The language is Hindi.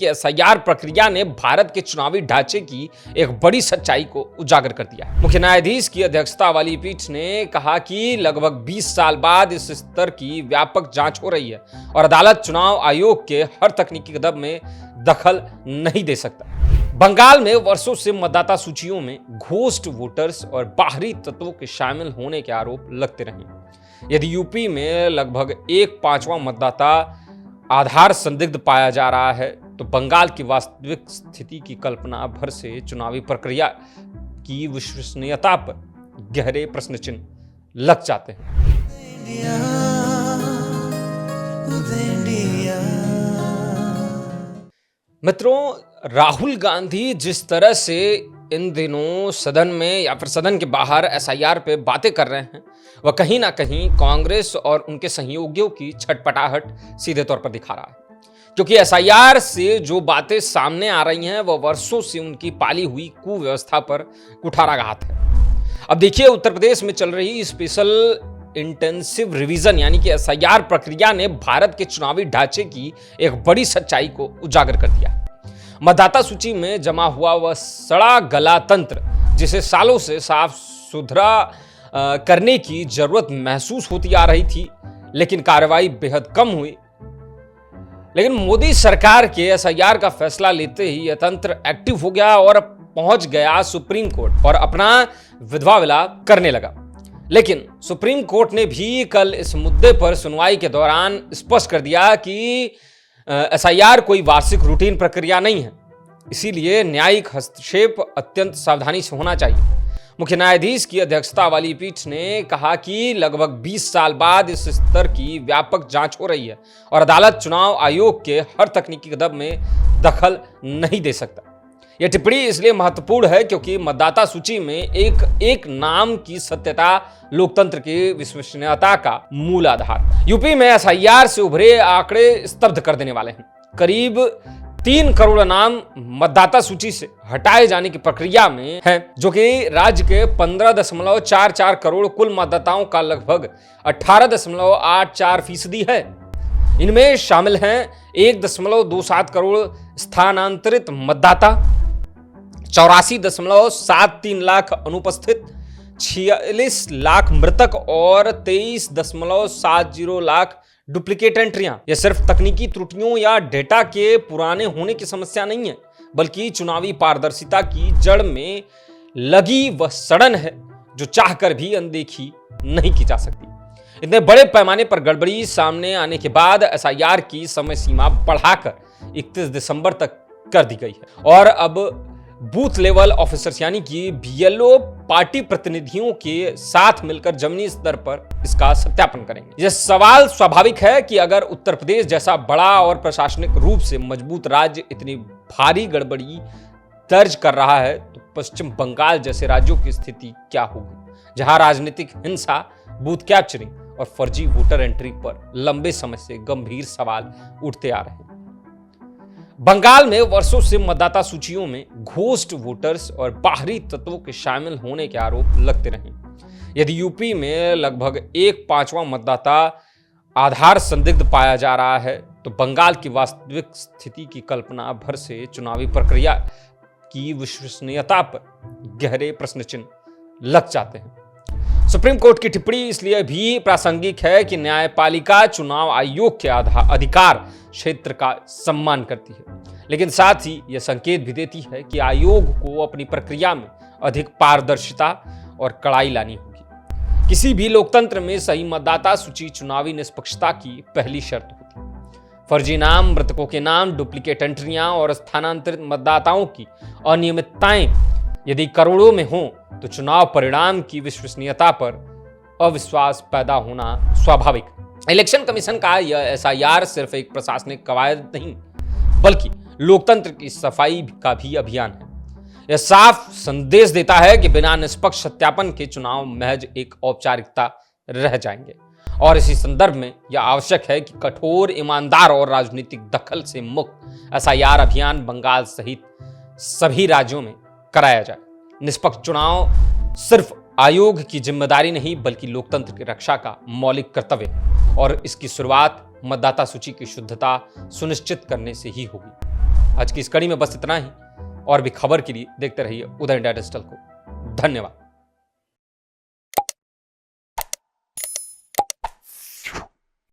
कि एसआईआर प्रक्रिया ने भारत के चुनावी ढांचे की एक बड़ी सच्चाई को उजागर कर दिया है। मुख्य न्यायाधीश की अध्यक्षता वाली पीठ ने कहा कि लगभग 20 साल बाद इस स्तर की व्यापक जांच हो रही है और अदालत चुनाव आयोग के हर तकनीकी कदम में दखल नहीं दे सकता। बंगाल में वर्षों से मतदाता सूचियों में घोस्ट वोटर्स और बाहरी तत्वों के शामिल होने के आरोप लगते रहे। यदि यूपी में लगभग 1/5 मतदाता आधार संदिग्ध पाया जा रहा है, तो बंगाल की वास्तविक स्थिति की कल्पना भर से चुनावी प्रक्रिया की विश्वसनीयता पर गहरे प्रश्न चिन्ह लग जाते हैं। मित्रों, राहुल गांधी जिस तरह से इन दिनों सदन में या फिर सदन के बाहर एसआईआर पे बातें कर रहे हैं, वह कहीं ना कहीं कांग्रेस और उनके सहयोगियों की छटपटाहट सीधे तौर पर दिखा रहा है। क्योंकि एसआईआर से जो बातें सामने आ रही हैं, वह वर्षों से उनकी पाली हुई कुव्यवस्था पर कुठाराघात है। अब देखिए, उत्तर प्रदेश में चल रही स्पेशल इंटेंसिव रिवीजन यानी कि एसआईआर प्रक्रिया ने भारत के चुनावी ढांचे की एक बड़ी सच्चाई को उजागर कर दिया। मतदाता सूची में जमा हुआ वह सड़ा गला तंत्र, जिसे सालों से साफ सुथरा करने की जरूरत महसूस होती आ रही थी, लेकिन कार्रवाई बेहद कम हुई। लेकिन मोदी सरकार के एसआईआर का फैसला लेते ही यह तंत्र एक्टिव हो गया और पहुंच गया सुप्रीम कोर्ट और अपना विधवा विलाप करने लगा। लेकिन सुप्रीम कोर्ट ने भी कल इस मुद्दे पर सुनवाई के दौरान स्पष्ट कर दिया कि एसआईआर कोई वार्षिक रूटीन प्रक्रिया नहीं है, इसीलिए न्यायिक हस्तक्षेप अत्यंत सावधानी से होना चाहिए। मुख्य न्यायाधीश की अध्यक्षता वाली पीठ ने कहा कि लगभग 20 साल बाद इस स्तर की व्यापक जांच हो रही है और अदालत चुनाव आयोग के हर तकनीकी कदम में दखल नहीं दे सकता। यह टिप्पणी इसलिए महत्वपूर्ण है क्योंकि मतदाता सूची में एक नाम की सत्यता लोकतंत्र की विश्वसनीयता का मूल आधार। यूपी में एसआईआर से उभरे आंकड़े स्तब्ध कर देने वाले हैं। करीब 3 करोड़ नाम मतदाता सूची से हटाए जाने की प्रक्रिया में हैं, जो कि राज्य के 15.44 करोड़ कुल मतदाताओं का लगभग 18.84% है। इनमें शामिल हैं 1.27 करोड़ स्थानांतरित मतदाता, 84.73 लाख अनुपस्थित, 46 लाख मृतक और 23.70 लाख डुप्लीकेट एंट्रियां। यह सिर्फ तकनीकी त्रुटियों या डेटा के पुराने होने की समस्या नहीं है, बल्कि चुनावी पारदर्शिता की जड़ में लगी वह सड़न है जो चाहकर भी अनदेखी नहीं की जा सकती। इतने बड़े पैमाने पर गड़बड़ी सामने आने के बाद एसआईआर की समय सीमा बढ़ाकर 31 दिसंबर तक कर दी गई है और अब बूथ लेवल ऑफिसर्स यानी कि बीएलओ पार्टी प्रतिनिधियों के साथ मिलकर जमीनी स्तर पर इसका सत्यापन करेंगे। यह सवाल स्वाभाविक है कि अगर उत्तर प्रदेश जैसा बड़ा और प्रशासनिक रूप से मजबूत राज्य इतनी भारी गड़बड़ी दर्ज कर रहा है, तो पश्चिम बंगाल जैसे राज्यों की स्थिति क्या होगी, जहां राजनीतिक हिंसा, बूथ कैप्चरिंग और फर्जी वोटर एंट्री पर लंबे समय से गंभीर सवाल उठते आ रहे हैं। बंगाल में वर्षों से मतदाता सूचियों में घोस्ट वोटर्स और बाहरी तत्वों के शामिल होने के आरोप लगते रहे। यदि यूपी में लगभग 1/5 मतदाता आधार संदिग्ध पाया जा रहा है, तो बंगाल की वास्तविक स्थिति की कल्पना भर से चुनावी प्रक्रिया की विश्वसनीयता पर गहरे प्रश्न चिन्ह लग जाते हैं। सुप्रीम कोर्ट की टिप्पणी इसलिए भी प्रासंगिक है कि न्यायपालिका चुनाव आयोग के अधिकार क्षेत्र का सम्मान करती है, लेकिन साथ ही यह संकेत भी देती है कि आयोग को अपनी प्रक्रिया में अधिक पारदर्शिता और कड़ाई लानी होगी। किसी भी लोकतंत्र में सही मतदाता सूची चुनावी निष्पक्षता की पहली शर्त होती है। फर्जी नाम, मृतकों के नाम, डुप्लीकेट एंट्रियां और स्थानांतरित मतदाताओं की अनियमितताएं यदि करोड़ों में हों, तो चुनाव परिणाम की विश्वसनीयता पर अविश्वास पैदा होना स्वाभाविक है। इलेक्शन कमीशन का यह एसआईआर सिर्फ एक प्रशासनिक कवायद नहीं, बल्कि लोकतंत्र की सफाई का भी अभियान है। यह साफ संदेश देता है कि बिना निष्पक्ष सत्यापन के चुनाव महज एक औपचारिकता रह जाएंगे और इसी संदर्भ में यह आवश्यक है कि कठोर, ईमानदार और राजनीतिक दखल से मुक्त एसआईआर अभियान बंगाल सहित सभी राज्यों में कराया जाए। निष्पक्ष चुनाव सिर्फ आयोग की जिम्मेदारी नहीं, बल्कि लोकतंत्र की रक्षा का मौलिक कर्तव्य है और इसकी शुरुआत मतदाता सूची की शुद्धता सुनिश्चित करने से ही होगी। आज की इस कड़ी में बस इतना ही। और भी खबर के लिए देखते रहिए उदय इंडिया डिजिटल को। धन्यवाद।